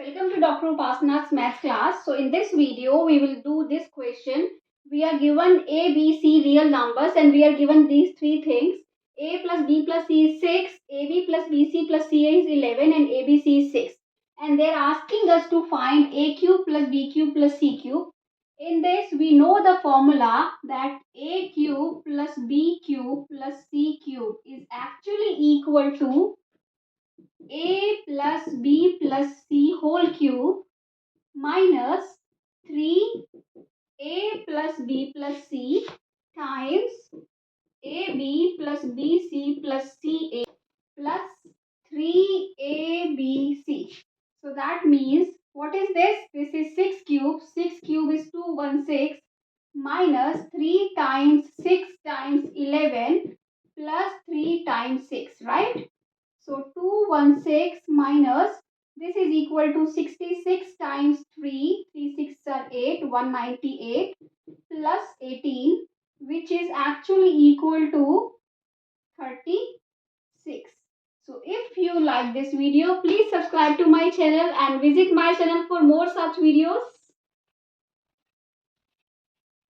Welcome to Dr. Upasana's math class. So in this video, we will do this question. We are given A, B, C real numbers and we are given these three things. A plus B plus C is 6, AB plus BC plus CA is 11 and ABC is 6. And they are asking us to find A cube plus B cube plus C cube. In this, we know the formula that A cube plus B cube plus C cube is actually equal to A plus B plus C whole cube minus 3A plus B plus C times AB plus BC plus CA plus 3ABC. So that means, what is this? This is 6 cube. 6 cube is 216 minus 3 times 6 times 11 plus 3 times 6, right? So 216 minus, this is equal to 66 times 3, 3 6 are 8, 198 plus 18, which is actually equal to 36. So if you like this video, please subscribe to my channel and visit my channel for more such videos.